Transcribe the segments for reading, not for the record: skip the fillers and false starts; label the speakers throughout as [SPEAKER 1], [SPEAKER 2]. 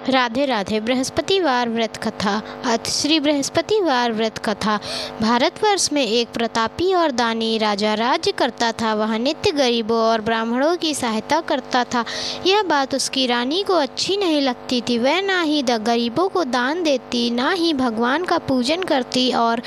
[SPEAKER 1] राधे राधे। बृहस्पतिवार व्रत कथा। अथ श्री बृहस्पतिवार व्रत कथा। भारतवर्ष में एक प्रतापी और दानी राजा राज्य करता था। वह नित्य गरीबों और ब्राह्मणों की सहायता करता था। यह बात उसकी रानी को अच्छी नहीं लगती थी। वह ना ही गरीबों को दान देती, ना ही भगवान का पूजन करती और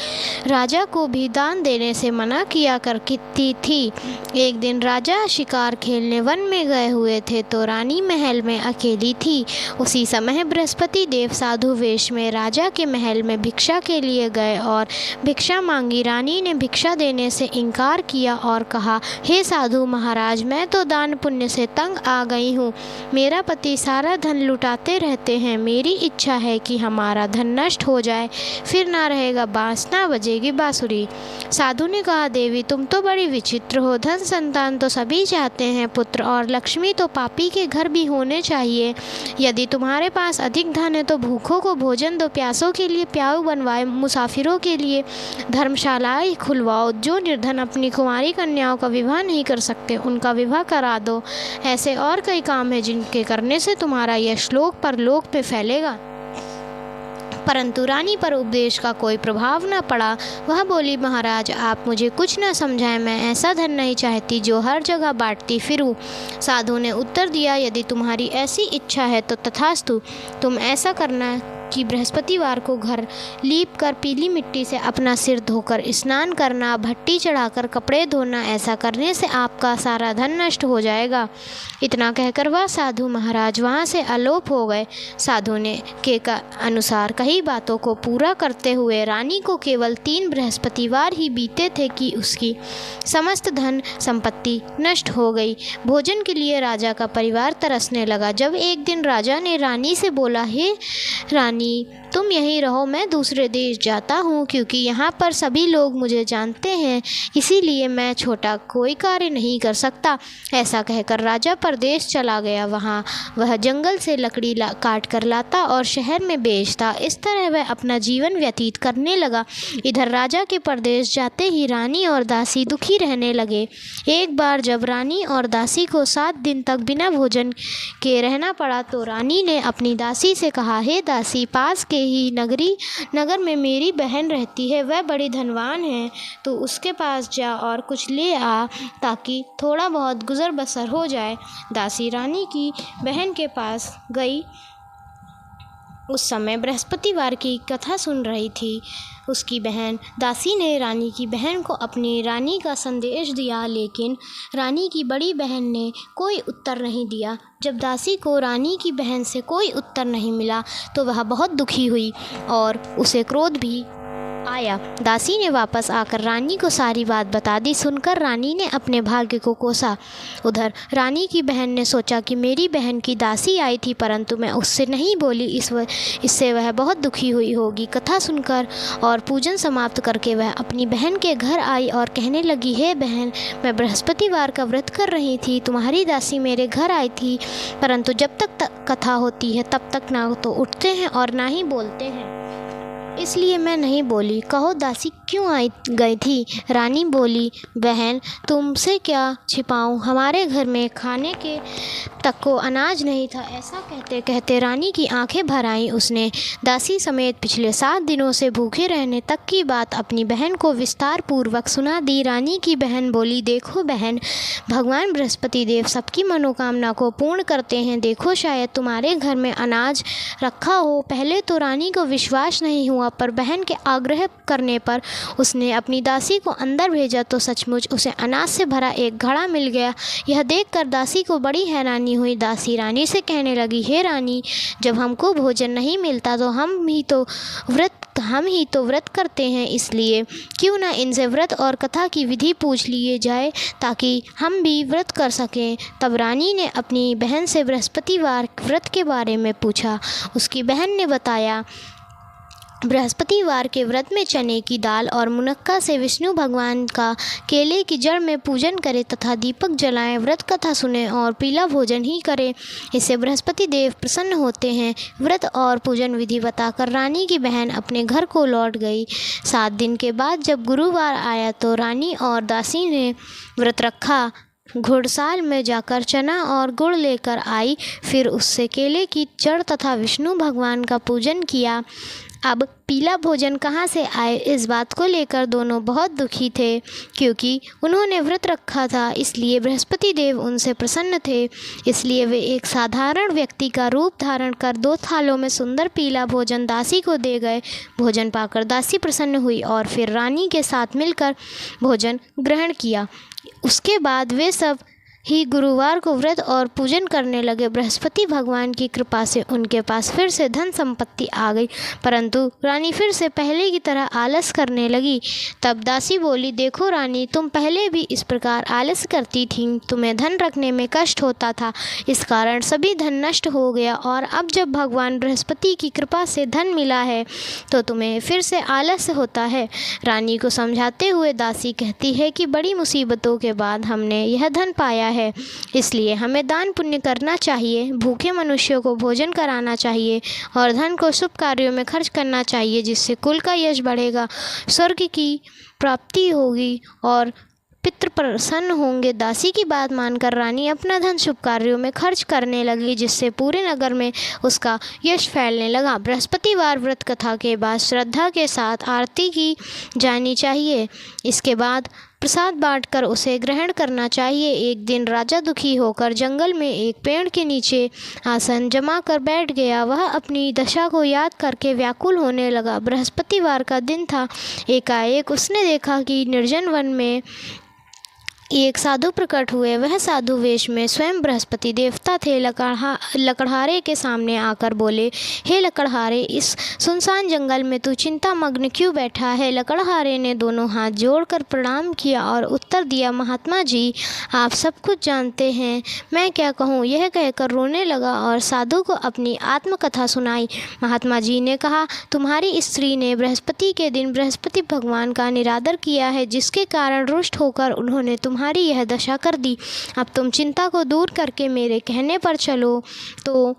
[SPEAKER 1] राजा को भी दान देने से मना किया करती थी। एक दिन राजा शिकार खेलने वन में गए हुए थे तो रानी महल में अकेली थी। उसी समय बृहस्पति देव साधु वेश में राजा के महल में भिक्षा के लिए गए और भिक्षा मांगी। रानी ने भिक्षा देने से इनकार किया और कहा, हे साधु महाराज, मैं तो दान पुण्य से तंग आ गई हूँ। मेरा पति सारा धन लुटाते रहते हैं। मेरी इच्छा है कि हमारा धन नष्ट हो जाए, फिर ना रहेगा बांस, ना बजेगी बांसुरी। साधु ने कहा, देवी तुम तो बड़ी विचित्र हो। धन संतान तो सभी चाहते हैं, पुत्र और लक्ष्मी तो पापी के घर भी होने चाहिए। यदि तुम्हारे पास अधिक धन है तो भूखों को भोजन दो, प्यासों के लिए प्याऊ बनवाए, मुसाफिरों के लिए धर्मशालाएं खुलवाओ। जो निर्धन अपनी कुंवारी कन्याओं का विवाह नहीं कर सकते उनका विवाह करा दो। ऐसे और कई काम हैं जिनके करने से तुम्हारा यश लोक परलोक में फैलेगा। परंतु रानी पर उपदेश का कोई प्रभाव न पड़ा। वह बोली, महाराज आप मुझे कुछ न समझाएं, मैं ऐसा धन नहीं चाहती जो हर जगह बांटती फिरूं। साधु ने उत्तर दिया, यदि तुम्हारी ऐसी इच्छा है तो तथास्तु। तुम ऐसा करना कि बृहस्पतिवार को घर लीप कर पीली मिट्टी से अपना सिर धोकर स्नान करना, भट्टी चढ़ाकर कपड़े धोना। ऐसा करने से आपका सारा धन नष्ट हो जाएगा। इतना कहकर वह साधु महाराज वहाँ से अलोप हो गए। साधु ने के अनुसार कई बातों को पूरा करते हुए रानी को केवल 3 बृहस्पतिवार ही बीते थे कि उसकी समस्त धन संपत्ति नष्ट हो गई। भोजन के लिए राजा का परिवार तरसने लगा। जब एक दिन राजा ने रानी से बोला, हे रानी तुम यहीं रहो, मैं दूसरे देश जाता हूँ, क्योंकि यहाँ पर सभी लोग मुझे जानते हैं, इसीलिए मैं छोटा कोई कार्य नहीं कर सकता। ऐसा कहकर राजा परदेश चला गया। वहाँ वह जंगल से लकड़ी काट कर लाता और शहर में बेचता। इस तरह वह अपना जीवन व्यतीत करने लगा। इधर राजा के परदेश जाते ही रानी और दासी दुखी रहने लगे। एक बार जब रानी और दासी को 7 दिन तक बिना भोजन के रहना पड़ा तो रानी ने अपनी दासी से कहा, हे दासी, पास के ही नगर में मेरी बहन रहती है, वह बड़ी धनवान है, तो उसके पास जा और कुछ ले आ ताकि थोड़ा बहुत गुजर बसर हो जाए। दासी रानी की बहन के पास गई। उस समय बृहस्पतिवार की कथा सुन रही थी उसकी बहन। दासी ने रानी की बहन को अपनी रानी का संदेश दिया, लेकिन रानी की बड़ी बहन ने कोई उत्तर नहीं दिया। जब दासी को रानी की बहन से कोई उत्तर नहीं मिला तो वह बहुत दुखी हुई और उसे क्रोध भी आया। दासी ने वापस आकर रानी को सारी बात बता दी। सुनकर रानी ने अपने भाग्य को कोसा। उधर रानी की बहन ने सोचा कि मेरी बहन की दासी आई थी, परंतु मैं उससे नहीं बोली, इससे वह बहुत दुखी हुई होगी। कथा सुनकर और पूजन समाप्त करके वह अपनी बहन के घर आई और कहने लगी, हे बहन, मैं बृहस्पतिवार का व्रत कर रही थी, तुम्हारी दासी मेरे घर आई थी, परंतु जब तक कथा होती है तब तक ना तो उठते हैं और ना ही बोलते हैं, इसलिए मैं नहीं बोली। कहो दासी क्यों गई थी? रानी बोली, बहन तुमसे क्या छिपाऊं, हमारे घर में खाने के तक को अनाज नहीं था। ऐसा कहते कहते रानी की आंखें भर आईं। उसने दासी समेत पिछले 7 दिनों से भूखे रहने तक की बात अपनी बहन को विस्तार पूर्वक सुना दी। रानी की बहन बोली, देखो बहन, भगवान बृहस्पति देव सबकी मनोकामना को पूर्ण करते हैं। देखो शायद तुम्हारे घर में अनाज रखा हो। पहले तो रानी को विश्वास नहीं हुआ, पर बहन के आग्रह करने पर उसने अपनी दासी को अंदर भेजा तो सचमुच उसे अनाज से भरा एक घड़ा मिल गया। यह देखकर दासी को बड़ी हैरानी हुई। दासी रानी से कहने लगी, हे रानी, जब हमको भोजन नहीं मिलता तो हम ही तो व्रत करते हैं, इसलिए क्यों ना इनसे व्रत और कथा की विधि पूछ लिए जाए ताकि हम भी व्रत कर सकें। तब रानी ने अपनी बहन से बृहस्पतिवार व्रत के बारे में पूछा। उसकी बहन ने बताया, बृहस्पतिवार के व्रत में चने की दाल और मुनक्का से विष्णु भगवान का केले की जड़ में पूजन करें तथा दीपक जलाएं, व्रत कथा सुने और पीला भोजन ही करें, इससे बृहस्पति देव प्रसन्न होते हैं। व्रत और पूजन विधि बताकर रानी की बहन अपने घर को लौट गई। 7 दिन के बाद जब गुरुवार आया तो रानी और दासी ने व्रत रखा। घुड़साल में जाकर चना और गुड़ लेकर आई, फिर उससे केले की जड़ तथा विष्णु भगवान का पूजन किया। अब पीला भोजन कहाँ से आए, इस बात को लेकर दोनों बहुत दुखी थे, क्योंकि उन्होंने व्रत रखा था, इसलिए बृहस्पति देव उनसे प्रसन्न थे। इसलिए वे एक साधारण व्यक्ति का रूप धारण कर 2 थालों में सुंदर पीला भोजन दासी को दे गए। भोजन पाकर दासी प्रसन्न हुई और फिर रानी के साथ मिलकर भोजन ग्रहण किया। उसके बाद वे सब ही गुरुवार को व्रत और पूजन करने लगे। बृहस्पति भगवान की कृपा से उनके पास फिर से धन संपत्ति आ गई, परंतु रानी फिर से पहले की तरह आलस करने लगी। तब दासी बोली, देखो रानी, तुम पहले भी इस प्रकार आलस करती थी, तुम्हें धन रखने में कष्ट होता था, इस कारण सभी धन नष्ट हो गया, और अब जब भगवान बृहस्पति की कृपा से धन मिला है तो तुम्हें फिर से आलस होता है। रानी को समझाते हुए दासी कहती है कि बड़ी मुसीबतों के बाद हमने यह धन पाया है, इसलिए हमें दान पुण्य करना चाहिए, भूखे मनुष्यों को भोजन कराना चाहिए और धन को शुभ कार्यों में खर्च करना चाहिए, जिससे कुल का यश बढ़ेगा, स्वर्ग की प्राप्ति होगी और पितृ प्रसन्न होंगे। दासी की बात मानकर रानी अपना धन शुभ कार्यों में खर्च करने लगी, जिससे पूरे नगर में उसका यश फैलने लगा। बृहस्पतिवार व्रत कथा के बाद श्रद्धा के साथ आरती की जानी चाहिए। इसके बाद प्रसाद बांटकर उसे ग्रहण करना चाहिए। एक दिन राजा दुखी होकर जंगल में एक पेड़ के नीचे आसन जमा कर बैठ गया। वह अपनी दशा को याद करके व्याकुल होने लगा। बृहस्पतिवार का दिन था। एकाएक उसने देखा कि निर्जन वन में एक साधु प्रकट हुए। वह साधु वेश में स्वयं बृहस्पति देवता थे। लकड़हारे के सामने आकर बोले, हे लकड़हारे, इस सुनसान जंगल में तू चिंतामग्न क्यों बैठा है? लकड़हारे ने दोनों हाथ जोड़कर प्रणाम किया और उत्तर दिया, महात्मा जी, आप सब कुछ जानते हैं, मैं क्या कहूँ? यह कहकर रोने लगा और साधु को अपनी आत्मकथा सुनाई। महात्मा जी ने कहा, तुम्हारी स्त्री ने बृहस्पति के दिन बृहस्पति भगवान का निरादर किया है, जिसके कारण रुष्ट होकर उन्होंने तुम्हारी यह दशा कर दी। अब तुम चिंता को दूर करके मेरे कहने पर चलो तो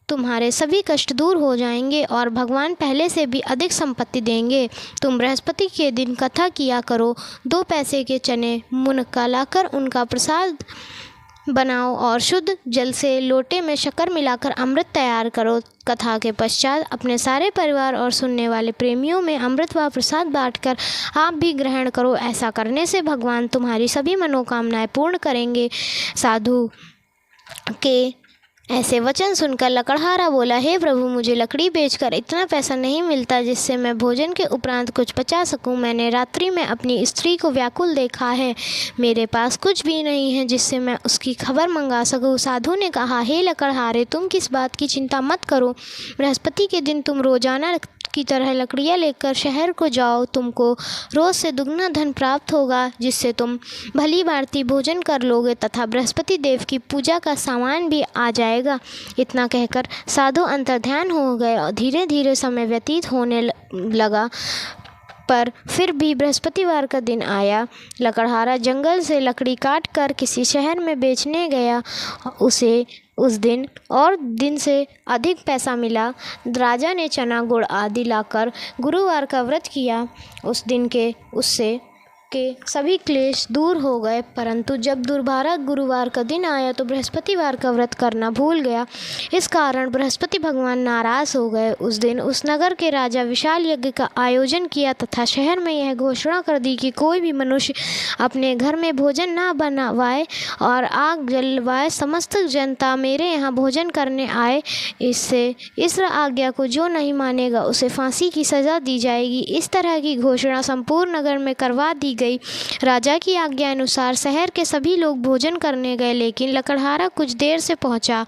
[SPEAKER 1] तुम्हारे सभी कष्ट दूर हो जाएंगे और भगवान पहले से भी अधिक संपत्ति देंगे। तुम बृहस्पति के दिन कथा किया करो। 2 पैसे के चने मुनक्का लाकर उनका प्रसाद बनाओ और शुद्ध जल से लोटे में शक्कर मिलाकर अमृत तैयार करो। कथा के पश्चात अपने सारे परिवार और सुनने वाले प्रेमियों में अमृत व प्रसाद बांटकर आप भी ग्रहण करो। ऐसा करने से भगवान तुम्हारी सभी मनोकामनाएं पूर्ण करेंगे। साधु के ऐसे वचन सुनकर लकड़हारा बोला, हे प्रभु, मुझे लकड़ी बेचकर इतना पैसा नहीं मिलता जिससे मैं भोजन के उपरांत कुछ बचा सकूं। मैंने रात्रि में अपनी स्त्री को व्याकुल देखा है, मेरे पास कुछ भी नहीं है जिससे मैं उसकी खबर मंगा सकूं। साधु ने कहा, हे लकड़हारे, तुम किस बात की चिंता मत करो। बृहस्पति के दिन तुम रोजाना की तरह लकड़ियाँ लेकर शहर को जाओ। तुमको रोज़ से दुगना धन प्राप्त होगा, जिससे तुम भली भांति भोजन कर लोगे तथा बृहस्पति देव की पूजा का सामान भी आ जाएगा। इतना कहकर साधु अंतर्ध्यान हो गए और धीरे धीरे समय व्यतीत होने लगा। पर फिर भी बृहस्पतिवार का दिन आया। लकड़हारा जंगल से लकड़ी काट कर किसी शहर में बेचने गया। उसे उस दिन और दिन से अधिक पैसा मिला। राजा ने चना गुड़ आदि लाकर गुरुवार का व्रत किया। उस दिन के उससे के सभी क्लेश दूर हो गए। परंतु जब दुर्भारा गुरुवार का दिन आया तो बृहस्पतिवार का व्रत करना भूल गया। इस कारण बृहस्पति भगवान नाराज हो गए। उस दिन उस नगर के राजा विशाल यज्ञ का आयोजन किया तथा शहर में यह घोषणा कर दी कि कोई भी मनुष्य अपने घर में भोजन न बनवाए और आग जलवाए। समस्त जनता मेरे यहाँ भोजन करने आए। इस आज्ञा को जो नहीं मानेगा उसे फांसी की सज़ा दी जाएगी। इस तरह की घोषणा संपूर्ण नगर में करवा दी गई। राजा की आज्ञा अनुसार शहर के सभी लोग भोजन करने गए, लेकिन लकड़हारा कुछ देर से पहुंचा,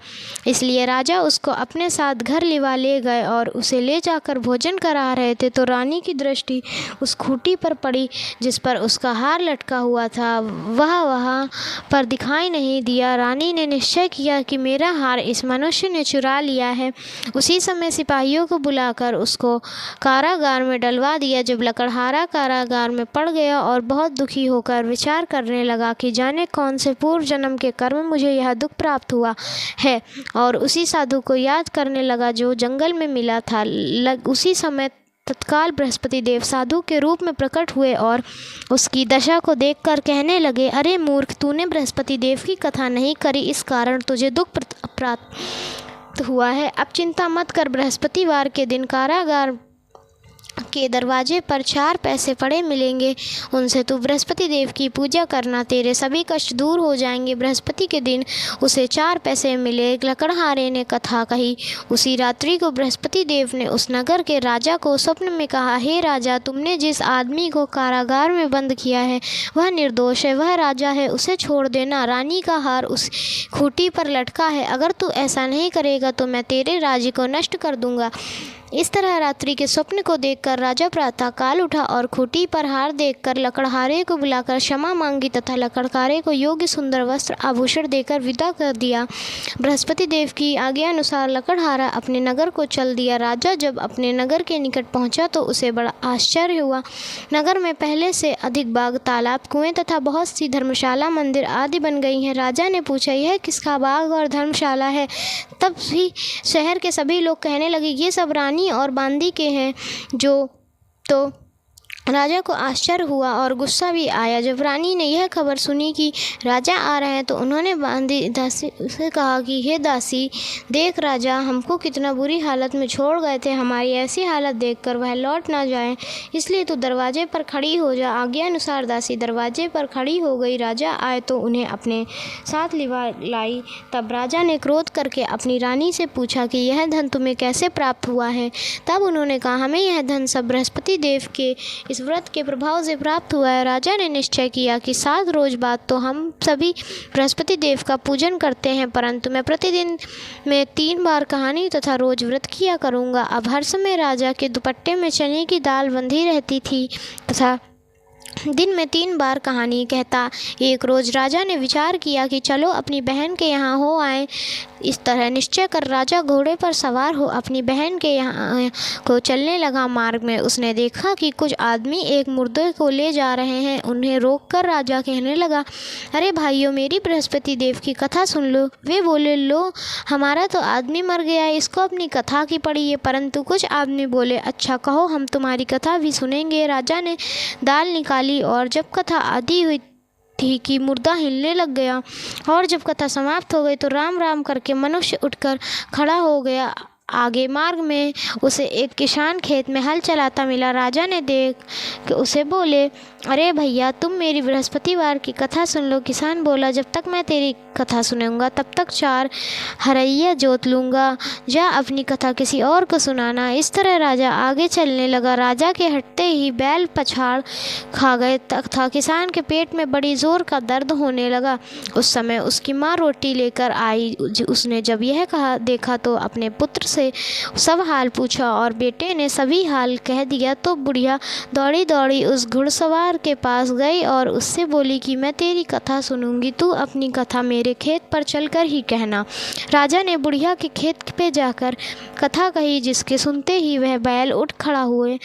[SPEAKER 1] इसलिए राजा उसको अपने साथ घर लिवा ले गए और उसे ले जाकर भोजन करा रहे थे तो रानी की दृष्टि उस खूंटी पर पड़ी जिस पर उसका हार लटका हुआ था। वह वहाँ पर दिखाई नहीं दिया। रानी ने निश्चय किया कि मेरा हार इस मनुष्य ने चुरा लिया है। उसी समय सिपाहियों को बुलाकर उसको कारागार में डलवा दिया। जब लकड़हारा कारागार में पड़ गया और बहुत दुखी होकर विचार करने लगा कि जाने कौन से पूर्व जन्म के कर्म मुझे यह दुख प्राप्त हुआ है, और उसी साधु को याद करने लगा जो जंगल में मिला था। उसी समय तत्काल बृहस्पति देव साधु के रूप में प्रकट हुए और उसकी दशा को देखकर कहने लगे, अरे मूर्ख, तूने बृहस्पति देव की कथा नहीं करी, इस कारण तुझे दुख प्राप्त हुआ है। अब चिंता मत कर, बृहस्पतिवार के दिन कारागार के दरवाजे पर 4 पैसे पड़े मिलेंगे, उनसे तू बृहस्पति देव की पूजा करना, तेरे सभी कष्ट दूर हो जाएंगे। बृहस्पति के दिन उसे 4 पैसे मिले। लकड़हारे ने कथा कही। उसी रात्रि को बृहस्पति देव ने उस नगर के राजा को स्वप्न में कहा, हे राजा, तुमने जिस आदमी को कारागार में बंद किया है वह निर्दोष है, वह राजा है, उसे छोड़ देना। रानी का हार उस खूंटी पर लटका है, अगर तू ऐसा नहीं करेगा तो मैं तेरे राज्य को नष्ट कर दूंगा। इस तरह रात्रि के स्वप्न को देखकर राजा प्रातः काल उठा और खूंटी पर हार देखकर लकड़हारे को बुलाकर क्षमा मांगी तथा लकड़हारे को योग्य सुंदर वस्त्र आभूषण देकर विदा कर दिया। बृहस्पति देव की आज्ञा अनुसार लकड़हारा अपने नगर को चल दिया। राजा जब अपने नगर के निकट पहुंचा तो उसे बड़ा आश्चर्य हुआ। नगर में पहले से अधिक बाग, तालाब, कुएं तथा बहुत सी धर्मशाला, मंदिर आदि बन गई हैं। राजा ने पूछा, यह किसका बाग और धर्मशाला है? तब भी शहर के सभी लोग कहने लगे, ये सब रानी और बांदी के हैं। तो राजा को आश्चर्य हुआ और गुस्सा भी आया। जब रानी ने यह खबर सुनी कि राजा आ रहे हैं तो उन्होंने बांदी दासी से कहा कि हे दासी, देख राजा हमको कितना बुरी हालत में छोड़ गए थे, हमारी ऐसी हालत देखकर वह लौट ना जाए, इसलिए तू दरवाजे पर खड़ी हो जा। आज्ञा अनुसार दासी दरवाजे पर खड़ी हो गई। राजा आए तो उन्हें अपने साथ लाई। तब राजा ने क्रोध करके अपनी रानी से पूछा कि यह धन तुम्हें कैसे प्राप्त हुआ है? तब उन्होंने कहा, हमें यह धन सब बृहस्पति देव के इस व्रत के प्रभाव से प्राप्त हुआ है। राजा ने निश्चय किया कि 7 रोज बाद तो हम सभी बृहस्पति देव का पूजन करते हैं, परंतु मैं प्रतिदिन में 3 बार कहानी तथा रोज व्रत किया करूँगा। अब हर समय राजा के दुपट्टे में चने की दाल बंधी रहती थी तथा दिन में 3 बार कहानी कहता। एक रोज़ राजा ने विचार किया कि चलो अपनी बहन के यहाँ हो आए। इस तरह निश्चय कर राजा घोड़े पर सवार हो अपनी बहन के यहाँ को चलने लगा। मार्ग में उसने देखा कि कुछ आदमी एक मुर्दे को ले जा रहे हैं। उन्हें रोककर राजा कहने लगा, अरे भाइयों, मेरी बृहस्पति देव की कथा सुन लो। वे बोले, लो, हमारा तो आदमी मर गया है, इसको अपनी कथा की पड़ी है। परंतु कुछ आदमी बोले, अच्छा कहो, हम तुम्हारी कथा भी सुनेंगे। राजा ने दाल निकाली और जब कथा आदि हुई थी कि मुर्दा हिलने लग गया और जब कथा समाप्त हो गई तो राम राम करके मनुष्य उठकर खड़ा हो गया। आगे मार्ग में उसे एक किसान खेत में हल चलाता मिला। राजा ने देख कि उसे बोले, अरे भैया, तुम मेरी बृहस्पतिवार की कथा सुन लो। किसान बोला, जब तक मैं तेरी कथा सुनूंगा तब तक 4 हरैया जोत लूँगा, जा अपनी कथा किसी और को सुनाना। इस तरह राजा आगे चलने लगा। राजा के हटते ही बैल पछाड़ खा गए तथा किसान के पेट में बड़ी जोर का दर्द होने लगा। उस समय उसकी माँ रोटी लेकर आई। उसने जब यह कहा देखा तो अपने पुत्र से सब हाल पूछा और बेटे ने सभी हाल कह दिया। तो बुढ़िया दौड़ी दौड़ी उस घुड़सवार के पास गई और उससे बोली कि मैं तेरी कथा सुनूंगी, तू अपनी कथा मेरे खेत पर चलकर ही कहना। राजा ने बुढ़िया के खेत पे जाकर कथा कही, जिसके सुनते ही वह बैल उठ खड़ा हुए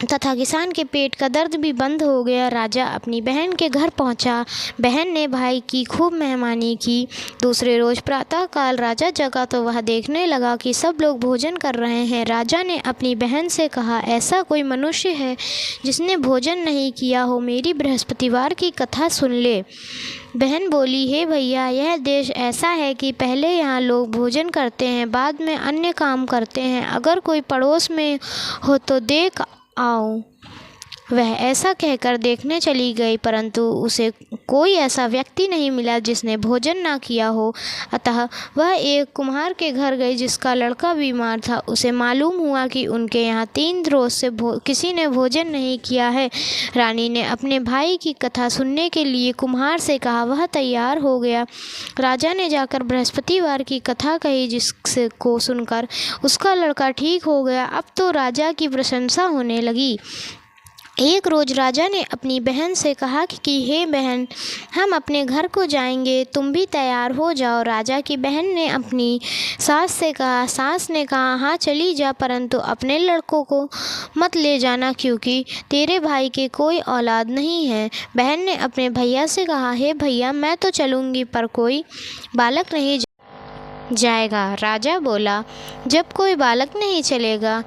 [SPEAKER 1] तथा किसान के पेट का दर्द भी बंद हो गया। राजा अपनी बहन के घर पहुंचा। बहन ने भाई की खूब मेहमानी की। दूसरे रोज प्रातःकाल राजा जगा तो वह देखने लगा कि सब लोग भोजन कर रहे हैं। राजा ने अपनी बहन से कहा, ऐसा कोई मनुष्य है जिसने भोजन नहीं किया हो? मेरी बृहस्पतिवार की कथा सुन ले। बहन बोली, हे भैया, यह देश ऐसा है कि पहले यहाँ लोग भोजन करते हैं, बाद में अन्य काम करते हैं। अगर कोई पड़ोस में हो तो देख आओ। वह ऐसा कहकर देखने चली गई, परंतु उसे कोई ऐसा व्यक्ति नहीं मिला जिसने भोजन ना किया हो। अतः वह एक कुम्हार के घर गई जिसका लड़का बीमार था। उसे मालूम हुआ कि उनके यहाँ 3 रोज से किसी ने भोजन नहीं किया है। रानी ने अपने भाई की कथा सुनने के लिए कुम्हार से कहा। वह तैयार हो गया। राजा ने जाकर बृहस्पतिवार की कथा कही, जिसको सुनकर उसका लड़का ठीक हो गया। अब तो राजा की प्रशंसा होने लगी। एक रोज़ राजा ने अपनी बहन से कहा कि हे बहन, हम अपने घर को जाएंगे, तुम भी तैयार हो जाओ। राजा की बहन ने अपनी सास से कहा। सास ने कहा, हाँ चली जा, परंतु अपने लड़कों को मत ले जाना, क्योंकि तेरे भाई के कोई औलाद नहीं है। बहन ने अपने भैया से कहा, हे भैया, मैं तो चलूँगी पर कोई बालक नहीं जाएगा। राजा बोला, जब कोई बालक नहीं चलेगा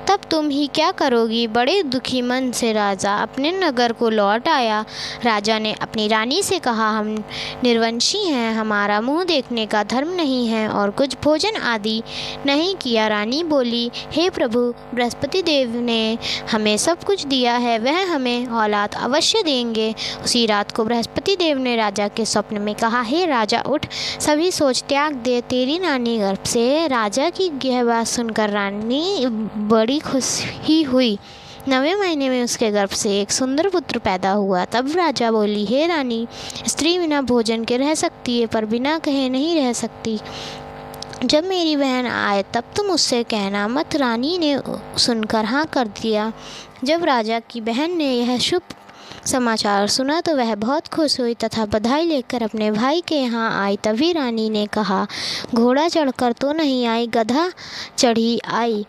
[SPEAKER 1] तब तुम ही क्या करोगी। बड़े दुखी मन से राजा अपने नगर को लौट आया। राजा ने अपनी रानी से कहा, हम निर्वंशी हैं, हमारा मुंह देखने का धर्म नहीं है और कुछ भोजन आदि नहीं किया। रानी बोली, हे प्रभु, बृहस्पति देव ने हमें सब कुछ दिया है, वह हमें औलाद अवश्य देंगे। उसी रात को बृहस्पति देव ने राजा के स्वप्न में कहा, हे राजा, उठ, सभी सोच त्याग दे, तेरी नानी गर्भ से। राजा की यह बात सुनकर रानी बड़ी खुशी हुई। 9वें महीने में उसके गर्भ से एक सुंदर पुत्र पैदा हुआ। तब राजा बोली, हे रानी, स्त्री बिना भोजन के रह सकती है पर बिना कहे नहीं रह सकती। जब मेरी बहन आए तब तुम उससे कहना मत। रानी ने सुनकर हाँ कर दिया। जब राजा की बहन ने यह शुभ समाचार सुना तो वह बहुत खुश हुई तथा बधाई लेकर अपने भाई के यहाँ आई। तभी रानी ने कहा, घोड़ा चढ़कर तो नहीं आई, गधा चढ़ी आई।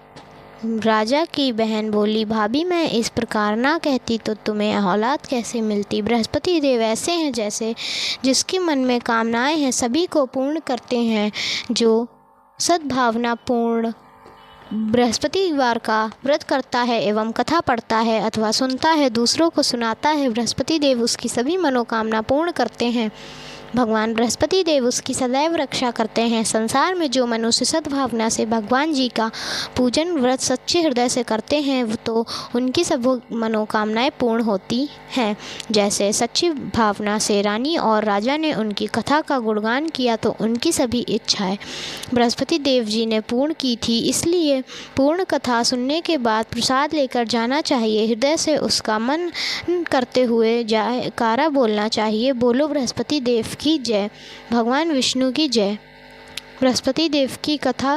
[SPEAKER 1] राजा की बहन बोली, भाभी, मैं इस प्रकार ना कहती तो तुम्हें औलाद कैसे मिलती। बृहस्पति देव ऐसे हैं जैसे जिसके मन में कामनाएं हैं सभी को पूर्ण करते हैं। जो सद्भावना पूर्ण बृहस्पतिवार का व्रत करता है एवं कथा पढ़ता है अथवा सुनता है, दूसरों को सुनाता है, बृहस्पति देव उसकी सभी मनोकामना पूर्ण करते हैं। भगवान बृहस्पति देव उसकी सदैव रक्षा करते हैं। संसार में जो मनुष्य सद्भावना से भगवान जी का पूजन व्रत सच्चे हृदय से करते हैं तो उनकी सब मनोकामनाएं पूर्ण होती हैं। जैसे सच्ची भावना से रानी और राजा ने उनकी कथा का गुणगान किया तो उनकी सभी इच्छाएं बृहस्पति देव जी ने पूर्ण की थी। इसलिए पूर्ण कथा सुनने के बाद प्रसाद लेकर जाना चाहिए। हृदय से उसका मन करते हुए जयकारा बोलना चाहिए, बोलो बृहस्पति देव की जय, भगवान विष्णु की जय। बृहस्पति देव की कथा।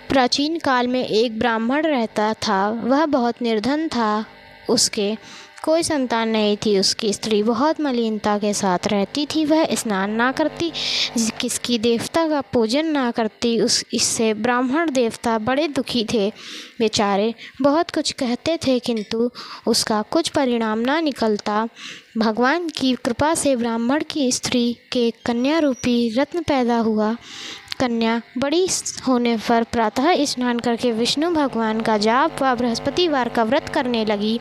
[SPEAKER 1] प्राचीन काल में एक ब्राह्मण रहता था। वह बहुत निर्धन था। उसके कोई संतान नहीं थी। उसकी स्त्री बहुत मलिनता के साथ रहती थी। वह स्नान ना करती, किसकी देवता का पूजन ना करती। इससे ब्राह्मण देवता बड़े दुखी थे। बेचारे बहुत कुछ कहते थे किंतु उसका कुछ परिणाम ना निकलता। भगवान की कृपा से ब्राह्मण की स्त्री के कन्या रूपी रत्न पैदा हुआ। कन्या बड़ी होने पर प्रातः स्नान करके विष्णु भगवान का जाप व बृहस्पतिवार का व्रत करने लगी।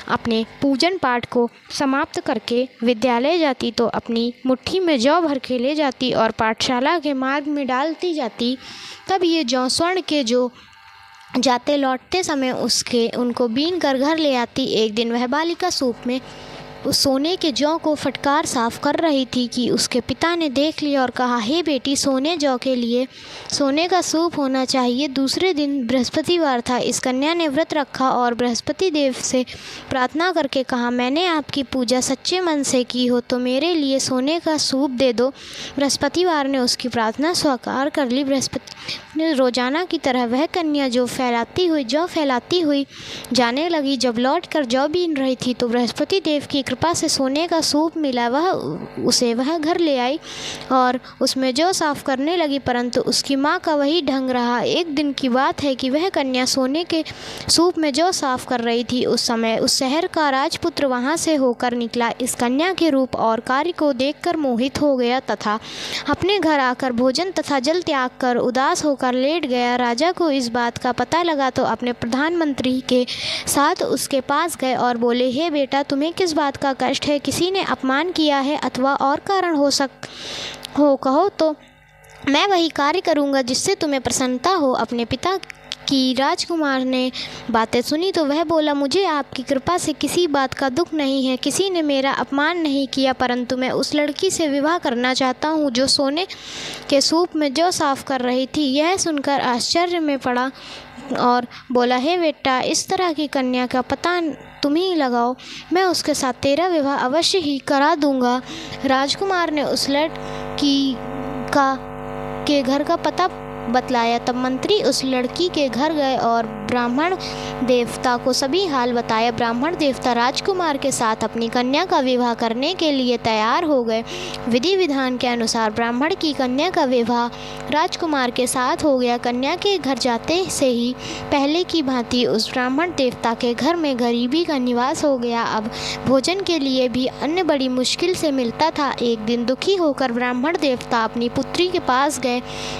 [SPEAKER 1] अपने पूजन पाठ को समाप्त करके विद्यालय जाती तो अपनी मुट्ठी में जौ भर के ले जाती और पाठशाला के मार्ग में डालती जाती। तब ये जौ स्वर्ण के जो जाते लौटते समय उनको बीन कर घर ले आती। एक दिन वह बालिका सूप में उस सोने के जौ को फटकार साफ कर रही थी कि उसके पिता ने देख लिया और कहा, हे बेटी, सोने जौ के लिए सोने का सूप होना चाहिए। दूसरे दिन बृहस्पतिवार था। इस कन्या ने व्रत रखा और बृहस्पति देव से प्रार्थना करके कहा, मैंने आपकी पूजा सच्चे मन से की हो तो मेरे लिए सोने का सूप दे दो। बृहस्पतिवार ने उसकी प्रार्थना स्वीकार कर ली। बृहस्पति ने रोजाना की तरह वह कन्या जौ फैलाती हुई जाने लगी। जब लौट कर जौ बीन रही थी तो बृहस्पति देव की कृपा से सोने का सूप मिला। वह घर ले आई और उसमें जौ साफ करने लगी, परंतु उसकी माँ का वही ढंग रहा। एक दिन की बात है कि वह कन्या सोने के सूप में जौ साफ कर रही थी। उस समय उस शहर का राजपुत्र वहाँ से होकर निकला। इस कन्या के रूप और कार्य को देखकर मोहित हो गया तथा अपने घर आकर भोजन तथा जल त्याग कर उदास होकर लेट गया। राजा को इस बात का पता लगा तो अपने प्रधानमंत्री के साथ उसके पास गए और बोले, हे बेटा, तुम्हें किस बात का कष्ट है? किसी ने अपमान किया है अथवा और कारण हो कहो तो मैं वही कार्य करूँगा जिससे तुम्हें प्रसन्नता हो। अपने पिता की राजकुमार ने बातें सुनी तो वह बोला, मुझे आपकी कृपा से किसी बात का दुख नहीं है। किसी ने मेरा अपमान नहीं किया, परंतु मैं उस लड़की से विवाह करना चाहता हूँ जो सोने के सूप में जौ साफ कर रही थी। यह सुनकर आश्चर्य में पड़ा और बोला, हे बेटा, इस तरह की कन्या का पता तुम ही लगाओ, मैं उसके साथ तेरा विवाह अवश्य ही करा दूंगा। राजकुमार ने उस लड़की के घर का पता बतलाया। तब मंत्री उस लड़की के घर गए और ब्राह्मण देवता को सभी हाल बताया। ब्राह्मण देवता राजकुमार के साथ अपनी कन्या का विवाह करने के लिए तैयार हो गए। विधि विधान के अनुसार ब्राह्मण की कन्या का विवाह राजकुमार के साथ हो गया। कन्या के घर जाते से ही पहले की भांति उस ब्राह्मण देवता के घर में गरीबी का निवास हो गया। अब भोजन के लिए भी अन्न बड़ी मुश्किल से मिलता था। एक दिन दुखी होकर ब्राह्मण देवता अपनी पुत्री के पास गए।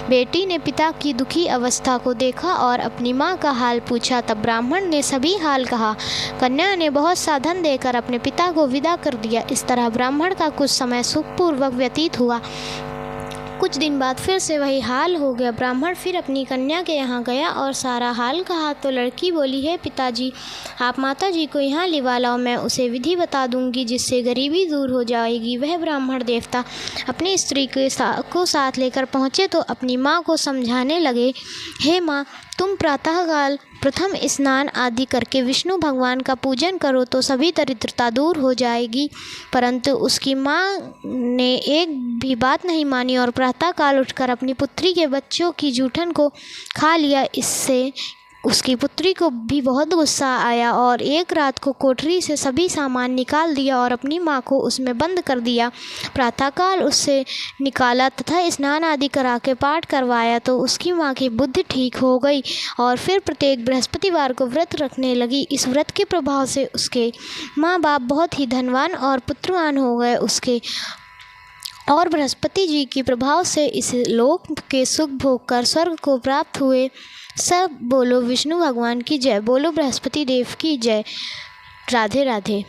[SPEAKER 1] बेटी ने पिता की दुखी अवस्था को देखा और अपनी माँ का हाल पूछा। तब ब्राह्मण ने सभी हाल कहा। कन्या ने बहुत साधन देकर अपने पिता को विदा कर दिया। इस तरह ब्राह्मण का कुछ समय सुखपूर्वक व्यतीत हुआ। कुछ दिन बाद फिर से वही हाल हो गया। ब्राह्मण फिर अपनी कन्या के यहाँ गया और सारा हाल कहा तो लड़की बोली, हे पिताजी, आप माता जी को यहाँ लिवा लाओ, मैं उसे विधि बता दूंगी जिससे गरीबी दूर हो जाएगी। वह ब्राह्मण देवता अपनी स्त्री को साथ लेकर पहुँचे तो अपनी माँ को समझाने लगे, हे माँ, तुम प्रातःकाल प्रथम स्नान आदि करके विष्णु भगवान का पूजन करो तो सभी दरिद्रता दूर हो जाएगी। परंतु उसकी माँ ने एक भी बात नहीं मानी और प्रातःकाल उठकर अपनी पुत्री के बच्चों की जूठन को खा लिया। इससे उसकी पुत्री को भी बहुत गुस्सा आया और एक रात को कोठरी से सभी सामान निकाल दिया और अपनी माँ को उसमें बंद कर दिया। प्रातःकाल उससे निकाला तथा स्नान आदि करा के पाठ करवाया तो उसकी माँ की बुद्धि ठीक हो गई और फिर प्रत्येक बृहस्पतिवार को व्रत रखने लगी। इस व्रत के प्रभाव से उसके माँ बाप बहुत ही धनवान और पुत्रवान हो गए। उसके और बृहस्पति जी के प्रभाव से इस लोक के सुख भोग कर स्वर्ग को प्राप्त हुए। सब बोलो विष्णु भगवान की जय, बोलो बृहस्पति देव की जय। राधे राधे।